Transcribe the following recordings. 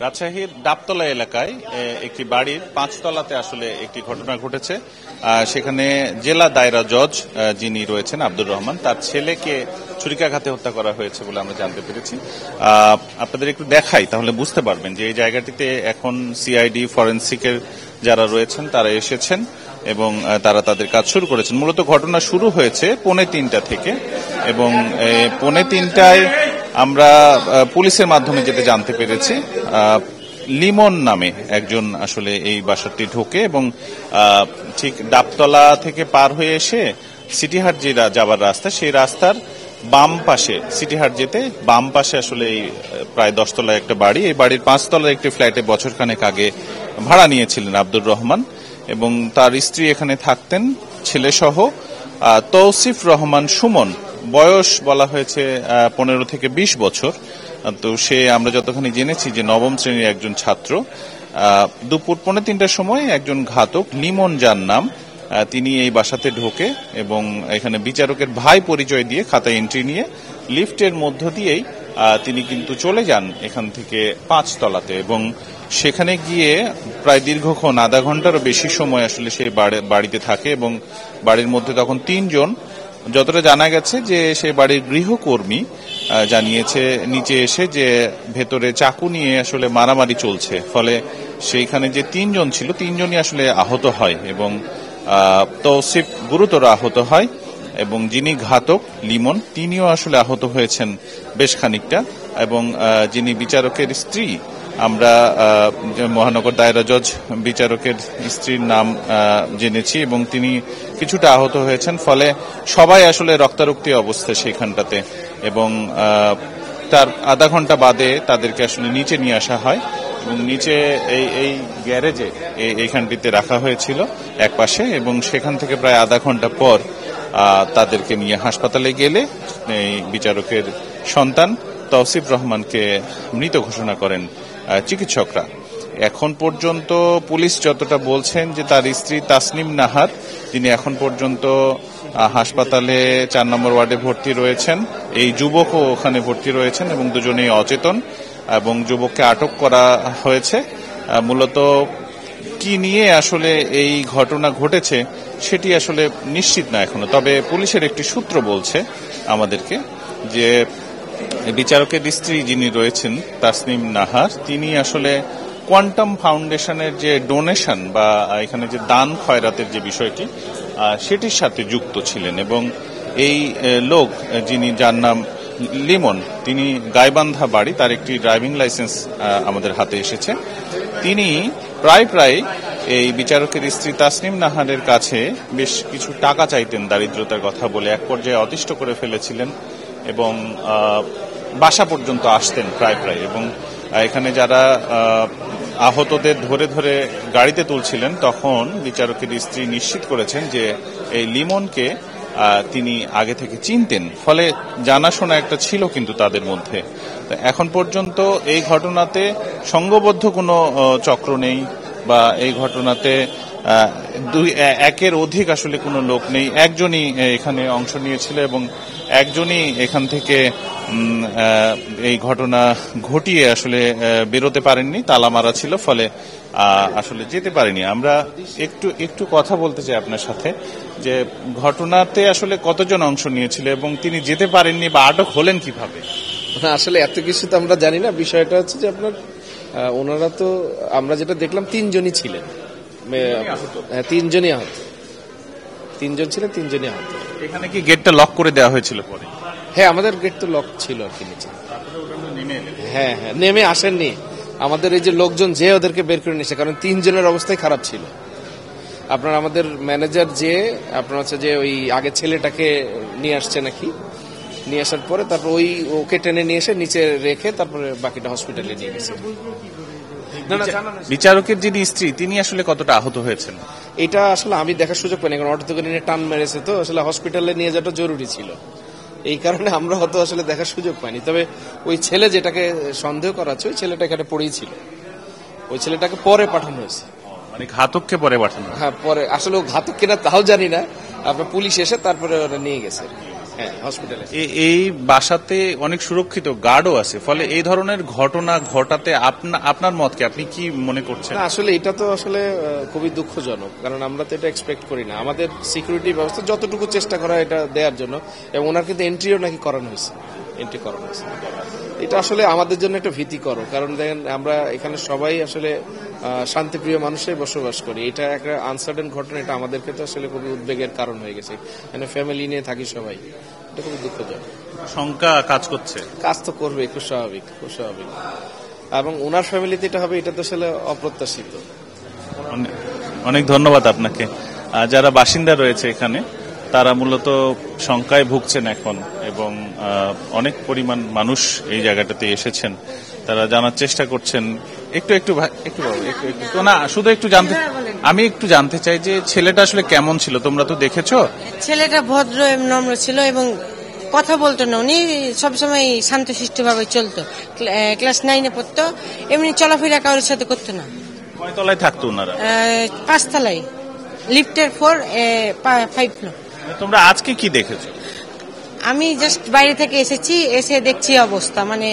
রাজশাহীর ডাবতলা এলাকায় একটি বাড়ির 5 তলাতে আসলে একটি ঘটনা ঘটেছে। সেখানে জেলা দায়রা জজ যিনি রয়েছেন আব্দুর রহমান, তার ছেলেকে ছুরিকাঘাতে হত্যা করা হয়েছে বলে আমরা জানতে পেরেছি। আপনাদের একটু দেখাই, তাহলে বুঝতে পারবেন যে এই জায়গাটিতে এখন সিআইডি ফরেনসিকের যারা রয়েছেন তারা এসেছেন এবং তারা তাদের কাজ শুরু করেছেন। মূলত ঘটনা শুরু হয়েছে 2:45 থেকে এবং 2:45 আমরা পুলিশের মাধ্যমে যেটা জানতে পেরেছি, লিমন নামে একজন আসলে এই বাসাটি ঢোকে এবং ঠিক ডাবতলা থেকে পার হয়ে এসে সিটিহাট যে যাবার রাস্তা, সেই রাস্তার বাম পাশে, সিটিহাট যেতে বাম পাশে আসলে এই প্রায় 10 তলায় একটা বাড়ি, এই বাড়ির 5 তলার একটি ফ্ল্যাটে বছরখানেক আগে ভাড়া নিয়েছিলেন আব্দুর রহমান এবং তার স্ত্রী এখানে থাকতেন ছেলেসহ। তৌসিফ রহমান সুমন, বয়স বলা হয়েছে 15 থেকে 20 বছর। তো সে, আমরা যতখানি জেনেছি, যে 9ম শ্রেণীর একজন ছাত্র। দুপুর 2:45টার সময় একজন ঘাতক, লিমন যার নাম, তিনি এই বাসাতে ঢোকে এবং এখানে বিচারকের ভাই পরিচয় দিয়ে খাতায় এন্ট্রি নিয়ে লিফটের মধ্য দিয়েই তিনি কিন্তু চলে যান এখান থেকে 5 তলাতে এবং সেখানে গিয়ে প্রায় দীর্ঘক্ষণ, আধা ঘন্টারও বেশি সময় আসলে সেই বাড়িতে থাকে এবং বাড়ির মধ্যে তখন 3 জন, যতটা জানা গেছে যে সে বাড়ির গৃহকর্মী জানিয়েছে নিচে এসে যে ভেতরে চাকু নিয়ে আসলে মারামারি চলছে, ফলে সেইখানে যে 3 জন ছিল 3 জনই আসলে আহত হয় এবং তৌসিফ গুরুতর আহত হয় এবং যিনি ঘাতক লিমন, তিনিও আসলে আহত হয়েছেন বেশ খানিকটা এবং যিনি বিচারকের স্ত্রী, আমরা মহানগর দায়রা জজ বিচারকের স্ত্রীর নাম জেনেছি এবং তিনি কিছুটা আহত হয়েছেন, ফলে সবাই আসলে রক্তারক্তি অবস্থায় সেইখানটাতে এবং তার আধা ঘন্টা বাদে তাদেরকে আসলে নিচে নিয়ে আসা হয় এবং নিচে এই গ্যারেজে এইখানটিতে রাখা হয়েছিল এক পাশে এবং সেখান থেকে প্রায় আধা ঘন্টা পর তাদেরকে নিয়ে হাসপাতালে গেলে এই বিচারকের সন্তান তৌসিফ রহমানকে মৃত ঘোষণা করেন চিকিৎসকরা। এখন পর্যন্ত পুলিশ যতটা বলছেন যে তার স্ত্রী তাসনিম নাহার, যিনি এখন পর্যন্ত হাসপাতালে 4 নম্বর ওয়ার্ডে ভর্তি রয়েছেন, এই যুবকও ওখানে ভর্তি রয়েছেন এবং দুজনেই অচেতন এবং যুবককে আটক করা হয়েছে। মূলত কি নিয়ে আসলে এই ঘটনা ঘটেছে সেটি আসলে নিশ্চিত না এখনো, তবে পুলিশের একটি সূত্র বলছে আমাদেরকে যে বিচারকের স্ত্রী যিনি রয়েছেন তাসনিম নাহার, তিনি আসলে কোয়ান্টাম ফাউন্ডেশনের যে ডোনেশন বা এখানে যে দান খয়রাতের যে বিষয়টি, সেটির সাথে যুক্ত ছিলেন এবং এই লোক যিনি, যার নাম লিমন, তিনি গাইবান্ধা বাড়ি, তার একটি ড্রাইভিং লাইসেন্স আমাদের হাতে এসেছে। তিনি প্রায় এই বিচারকের স্ত্রী তাসনিম নাহারের কাছে বেশ কিছু টাকা চাইতেন দারিদ্রতার কথা বলে, এক পর্যায়ে অতিষ্ঠ করে ফেলেছিলেন এবং বাসা পর্যন্ত আসতেন প্রায় এবং এখানে যারা আহতদের ধরে ধরে গাড়িতে তুলছিলেন তখন বিচারকের স্ত্রী নিশ্চিত করেছেন যে এই লিমনকে তিনি আগে থেকে চিনতেন, ফলে জানাশোনা একটা ছিল কিন্তু তাদের মধ্যে। এখন পর্যন্ত এই ঘটনাতে সংঘবদ্ধ কোনো চক্র নেই বা এই ঘটনাতে একের অধিক আসলে কোনো লোক নেই, একজনই এখানে অংশ নিয়েছিল এবং একজনই এখান থেকে এই ঘটনা ঘটিয়ে আসলে বেরোতে পারেননি, তালা মারা ছিল, ফলে আসলে যেতে পারেনি। আমরা একটু কথা বলতে চাই আপনার সাথে যে ঘটনাতে আসলে কতজন অংশ নিয়েছিল এবং তিনি যেতে পারেননি বা আটক হলেন কিভাবে? আসলে এত কিছু তো আমরা জানি না। বিষয়টা হচ্ছে যে আপনার ওনারা তো, আমরা যেটা দেখলাম 3 জনই ছিলেন, 3 জনই আহত, 3 জন ছিলেন, 3 জনই আহত। এখানে কি গেটটা লক করে দেওয়া হয়েছিল পরে? হ্যাঁ, আমাদের গেট তো লক ছিল আর কি নিচে। হ্যাঁ, নেমে আসেননি আমাদের এই যে লোকজন যে ওদেরকে বের করে নিয়েছে, কারণ 3 জনের অবস্থাই খারাপ ছিল। আপনার আমাদের ম্যানেজার যে আপনার হচ্ছে যে ওই আগে ছেলেটাকে নিয়ে আসছে নাকি, নিয়ে আসার পরে তারপর ওকে টেনে নিয়ে এসে নিচে রেখে তারপরে বাকিটা হসপিটালে নিয়ে গেছে। বিচারকের যিনি স্ত্রী, তিনি আসলে কতটা আহত হয়েছেন এটা আসলে আমি দেখার সুযোগ পাইনি, কারণ অটো থেকে নিয়ে টান মেরেছে, তো আসলে হসপিটালে নিয়ে যাওয়াটা জরুরি ছিল, এই কারণে আমরা হয়তো আসলে দেখার সুযোগ পাইনি। তবে ওই ছেলে যেটাকে সন্দেহ করা হচ্ছে, ওই ছেলেটা এখানে পড়েই ছিল, ওই ছেলেটাকে পরে পাঠানো হয়েছে। মানে ঘাতককে পরে পাঠানো? হ্যাঁ, পরে। আসলে ও ঘাতক কিনা তাও জানি না, আপনার পুলিশ এসে তারপরে ওরা নিয়ে গেছে। হ্যাঁ হসপিটালে। এই বাসাতে অনেক সুরক্ষিত গার্ডও আছে, ফলে এই ধরনের ঘটনা ঘটাতে আপনার মত কি, আপনি কি মনে করছেন? আসলে এটা তো আসলে খুবই দুঃখজনক, কারণ আমরা তো এটা এক্সপেক্ট করি না। আমাদের সিকিউরিটি ব্যবস্থা যতটুকু চেষ্টা করা এটা দেওয়ার জন্য, এবং ওনার কিন্তু এন্ট্রিও নাকি করানো হয়েছে, এন্ট্রি করানো হয়েছে। এটা আসলে আমাদের জন্য একটা ভীতিকর, কারণ দেখেন আমরা এখানে সবাই আসলে শান্তিপ্রিয় মানুষই বসবাস করি। এটা একটা আনসার্টেন ঘটনা, এটা আমাদেরকে তো আসলে খুবই উদ্বেগের কারণ হয়ে গেছে। মানে ফ্যামিলি নিয়ে থাকি সবাই, এটা খুবই দুঃখজনক। শঙ্কা কাজ করছে, কাজ তো করবে, খুব স্বাভাবিক, খুব স্বাভাবিক। এবং ওনার ফ্যামিলিতে এটা হবে, এটা তো আসলে অপ্রত্যাশিত। অনেক ধন্যবাদ আপনাকে। যারা বাসিন্দা রয়েছে এখানে, তারা মূলত শঙ্কায় ভুগছেন এখন, এবং অনেক পরিমাণ মানুষ এই জায়গাটাতে এসেছেন। তারা জানার চেষ্টা করছেন। একটু না, শুধু একটু জানতে, আমি একটু জানতে চাই যে ছেলেটা আসলে কেমন ছিল, তোমরা তো দেখেছো? ছেলেটা ভদ্র এবং নম্র ছিল, এবং কথা বলতো না। উনি সবসময় শান্তশিষ্ট ভাবে চলতো। ক্লাস 9-এ পড়তো, এমনি চলাফেরা কারোর সাথে করতো না। কয় তলায় থাকতো ওনারা? 5 তলায়, লিফটের 5 ফ্লোর। তোমরা আজকে কি দেখেছো? আমি জাস্ট বাইরে থেকে এসেছি, এসে দেখছি অবস্থা, মানে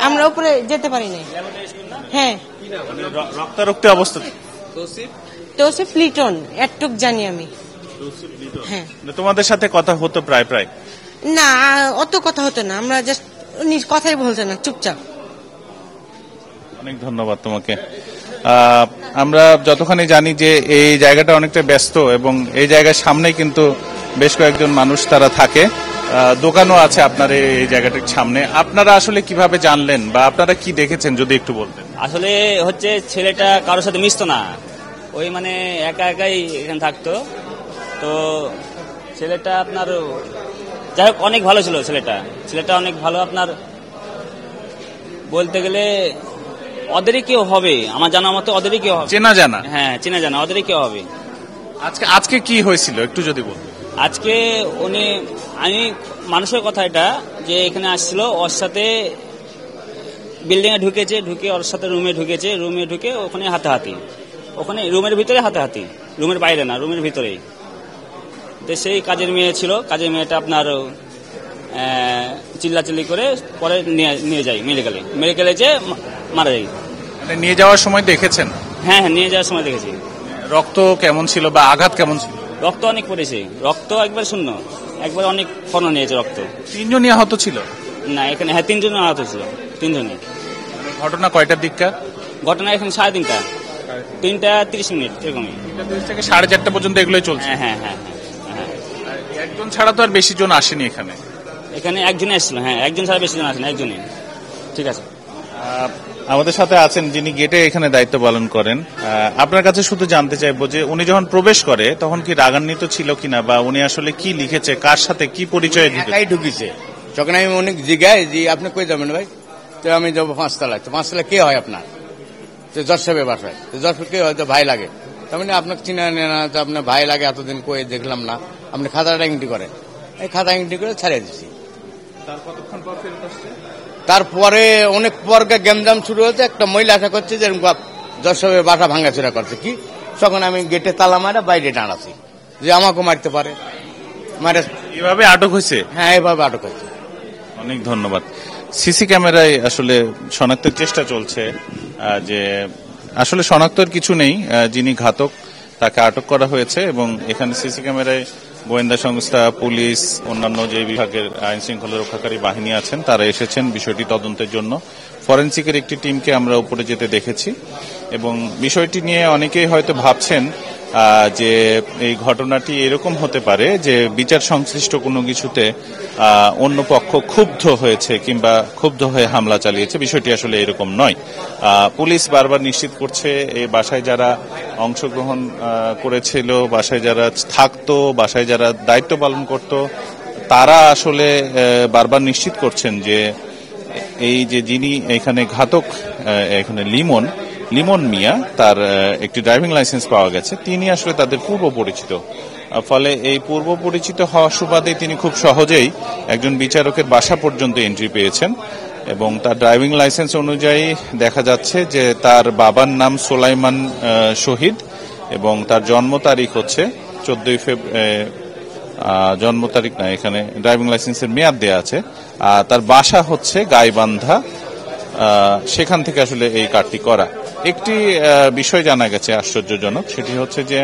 আমরা উপরে যেতে পারি না। হ্যাঁ, রক্তারক্তি অবস্থা। তৌসিফ লিটন এটুক জানি আমি। হ্যাঁ, তোমাদের সাথে কথা হতো প্রায় প্রায়? না, অত কথা হতো না। আমরা জাস্ট উনি কথাই বলতো না, চুপচাপ। অনেক ধন্যবাদ তোমাকে। আমরা যতখানি জানি যে এই জায়গাটা অনেকটা ব্যস্ত, এবং এই জায়গার সামনে কিন্তু বেশ কয়েকজন মানুষ তারা থাকে, দোকানও আছে আপনার এই জায়গাটার সামনে। আপনারা আসলে কিভাবে জানলেন বা আপনারা কি দেখেছেন যদি একটু বলতেন? আসলে হচ্ছে ছেলেটা কারোর সাথে মিশতো না, ওই মানে একা একাই এখানে থাকতো। তো ছেলেটা আপনার যাই হোক অনেক ভালো ছিল। ছেলেটা অনেক ভালো। আপনার বলতে গেলে ওদেরই কেউ হবে, আমার জানা মতো ওদেরই কেউ হবে। চেনা জানা? হ্যাঁ, চেনা জানা, ওদেরই কেউ হবে। আজকে কি হয়েছিল একটু যদি বলতেন? আজকে আমি মানুষের কথা এটা, যে এখানে আসছিল, ওর সাথে বিল্ডিং এ ঢুকে ওর সাথে রুমে ঢুকে ওখানে হাতাহাতি, ওখানে রুমের ভিতরে হাতাহাতি, রুমের বাইরে না, রুমের ভিতরেই। তো সেই কাজের মেয়ে ছিল, কাজের মেয়েটা আপনার চিল্লাচিল্লি করে পরে নিয়ে যায় মেডিকেলে যে মারা যায়। মানে নিয়ে যাওয়ার সময় দেখেছেন? হ্যাঁ, নিয়ে যাওয়ার সময় দেখেছি। রক্ত কেমন ছিল বা আঘাত কেমন ছিল? রক্ত অনেক পড়েছে, রক্ত একবার শূন্য, একবার অনেক ফর্ণ নিয়েছে রক্ত। 3 জনই আহত ছিল? না, এখানে 3 জন আহত ছিল, 3 জনই। ঘটনা কয়টার দিককার? ঘটনা এখানে 3:30, 3:30 এরকমই। 3:30 থেকে 4:30 পর্যন্ত এগুলোই চলছে? হ্যাঁ। একজন ছাড়া তো আর বেশি জন আসেনি এখানে? এখানে একজনই এসেছিল। হ্যাঁ, একজন ছাড়া বেশি জন আসেনি, একজনই। ঠিক আছে। আমাদের সাথে আছেন যিনি গেটে এখানে দায়িত্ব পালন করেন। আপনার কাছে শুধু জানতে চাইবো যে উনি যখন প্রবেশ করে তখন কি রাগান্বিত ছিল কিনা, বা উনি আসলে কি লিখেছে, কার সাথে কি পরিচয় ঢুকিছে। যখন আমি অনেক জিজ্ঞাই যে আপনি কই যাবেন ভাই, তো আমি যাবো 5 তলায়। তো 5 তলায় কে হয় আপনার? তো যশোরের বাসায়। তো যশোর কে হয়? তো ভাই লাগে। তার মানে আপনাকে চিনা না, তো আপনার ভাই লাগে, এতদিন কই দেখলাম না, আপনি খাতাটা এন্ট্রি করেন। এই খাতা এন্ট্রি করে ছাড়িয়ে দিচ্ছি। তারপরে অনেক পর গ্যামজাম শুরু হয়েছে। একটা মহিলা আশা করছে যে যশোরের বাসা ভাঙাচোরা করছে কি, তখন আমি গেটে তালা মারা বাইরে দাঁড়াচ্ছি যে আমাকে মারতে পারে। এভাবে আটক হয়েছে? হ্যাঁ, এভাবে আটক হয়েছে। অনেক ধন্যবাদ। সিসি ক্যামেরায় আসলে শনাক্তের চেষ্টা চলছে, যে আসলে শনাক্তের কিছু নেই, যিনি ঘাতক তাকে আটক করা হয়েছে, এবং এখানে সিসি ক্যামেরায় গোয়েন্দা সংস্থা, পুলিশ, অন্যান্য যে বিভাগের আইন শৃঙ্খলা রক্ষাকারী বাহিনী আছেন তারা এসেছেন বিষয়টি তদন্তের জন্য। ফরেনসিকের একটি টিমকে আমরা উপরে যেতে দেখেছি, এবং বিষয়টি নিয়ে অনেকেই হয়তো ভাবছেন যে এই ঘটনাটি এরকম হতে পারে যে বিচার সংশ্লিষ্ট কোনো কিছুতে অন্য পক্ষ ক্ষুব্ধ হয়েছে কিংবা ক্ষুব্ধ হয়ে হামলা চালিয়েছে। বিষয়টি আসলে এরকম নয়। পুলিশ বারবার নিশ্চিত করছে এই বাসায় যারা অংশগ্রহণ করেছিল, বাসায় যারা থাকতো, বাসায় যারা দায়িত্ব পালন করত, তারা আসলে বারবার নিশ্চিত করছেন যে এই যে যিনি এখানে ঘাতক, এখানে লিমন মিয়া, তার একটি ড্রাইভিং লাইসেন্স পাওয়া গেছে, তিনি আসলে তাদের পূর্ব পরিচিত। ফলে এই পূর্ব পরিচিত হওয়ার সুবাদে তিনি খুব সহজেই একজন বিচারকের বাসা পর্যন্ত এন্ট্রি পেয়েছেন, এবং তার ড্রাইভিং লাইসেন্স অনুযায়ী দেখা যাচ্ছে যে তার বাবার নাম সোলাইমান শহীদ, এবং তার জন্ম তারিখ হচ্ছে জন্ম তারিখ না, এখানে ড্রাইভিং লাইসেন্সের মেয়াদ দেয়া আছে। তার বাসা হচ্ছে গাইবান্ধা, সেখান থেকে আসলে এই কার্ডটি করা। একটি বিষয় জানা গেছে আশ্চর্যজনক, সেটি হচ্ছে যে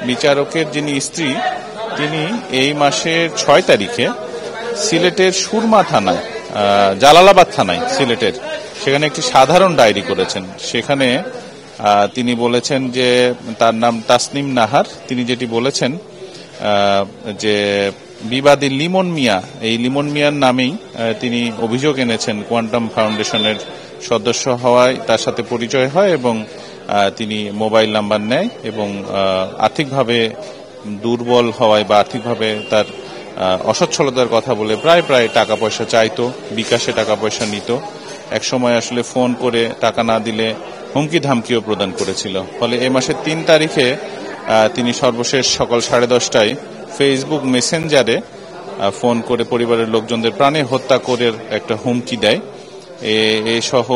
বিচারকের যিনি স্ত্রী তিনি এই মাসের 6 তারিখে সিলেটের সুরমা থানায়, জালালাবাদ থানায় সিলেটের, সেখানে একটি সাধারণ ডায়েরি করেছেন। সেখানে তিনি বলেছেন যে তার নাম তাসনিম নাহার। তিনি যেটি বলেছেন যে বিবাদী লিমন মিয়া, এই লিমন মিয়ার নামেই তিনি অভিযোগ এনেছেন কোয়ান্টাম ফাউন্ডেশনের সদস্য হওয়ায় তার সাথে পরিচয় হয় এবং তিনি মোবাইল নাম্বার নেয় এবং আর্থিকভাবে দুর্বল হওয়ায় বা আর্থিকভাবে তার অসচ্ছলতার কথা বলে প্রায় টাকা পয়সা চাইতো, বিকাশে টাকা পয়সা নিত। একসময় আসলে ফোন করে টাকা না দিলে হুমকি ধামকিও প্রদান করেছিল। ফলে এই মাসের 3 তারিখে তিনি সর্বশেষ সকাল 10:30টায় ফেসবুক মেসেঞ্জারে ফোন করে পরিবারের লোকজনদের প্রাণে হত্যা করে একটা হুমকি দেয়। সহ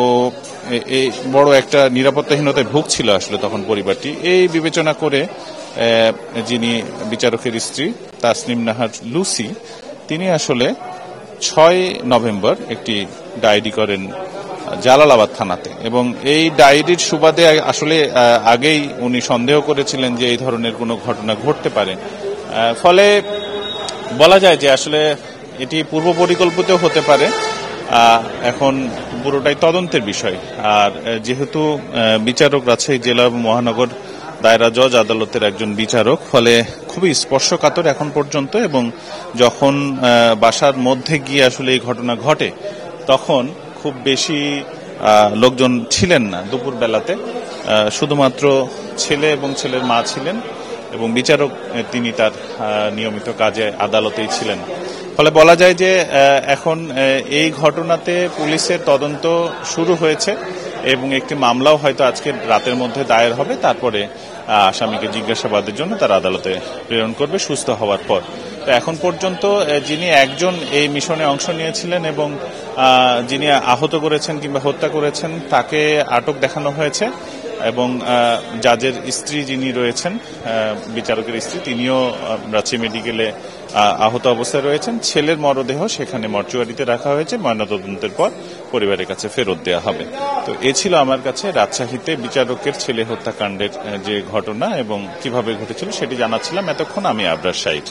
এই বড় একটা নিরাপত্তাহীনতায় ভুগছিল আসলে তখন পরিবারটি। এই বিবেচনা করে যিনি বিচারকের স্ত্রী তাসনিম নাহার লুসি, তিনি আসলে 6 নভেম্বর একটি ডায়েরি করেন জালালাবাদ থানাতে এবং এই ডায়েরির সুবাদে আসলে আগেই উনি সন্দেহ করেছিলেন যে এই ধরনের কোনো ঘটনা ঘটতে পারে। ফলে বলা যায় যে আসলে এটি পূর্ব পরিকল্পিত হতে পারে। এখন পুরোটাই তদন্তের বিষয়। আর যেহেতু বিচারক রাজশাহী জেলা মহানগর দায়রা জজ আদালতের একজন বিচারক, ফলে খুবই স্পর্শকাতর এখন পর্যন্ত। এবং যখন বাসার মধ্যে গিয়ে আসলে এই ঘটনা ঘটে তখন খুব বেশি লোকজন ছিলেন না দুপুর বেলাতে, শুধুমাত্র ছেলে এবং ছেলের মা ছিলেন এবং বিচারক তিনি তার নিয়মিত কাজে আদালতেই ছিলেন। ফলে বলা যায় যে এখন এই ঘটনাতে পুলিশের তদন্ত শুরু হয়েছে এবং একটি মামলাও হয়তো আজকে রাতের মধ্যে দায়ের হবে। তারপরে আসামিকে জিজ্ঞাসাবাদের জন্য তার আদালতে প্রেরণ করবে সুস্থ হওয়ার পর। তো এখন পর্যন্ত যিনি একজন এই মিশনে অংশ নিয়েছিলেন এবং যিনি আহত করেছেন কিংবা হত্যা করেছেন তাকে আটক দেখানো হয়েছে এবং জাজের স্ত্রী যিনি রয়েছেন, বিচারকের স্ত্রী, তিনিও রাজশাহী মেডিকেলে আহত অবস্থায় রয়েছেন। ছেলের মরদেহ সেখানে মর্চুয়ারিতে রাখা হয়েছে, ময়নাতদন্তের পর পরিবারের কাছে ফেরত দেওয়া হবে। তো এ ছিল আমার কাছে রাজশাহীতে বিচারকের ছেলে হত্যাকাণ্ডের যে ঘটনা এবং কিভাবে ঘটেছিল সেটি জানাচ্ছিলাম। এতক্ষণ আমি আবরার শাহিদ।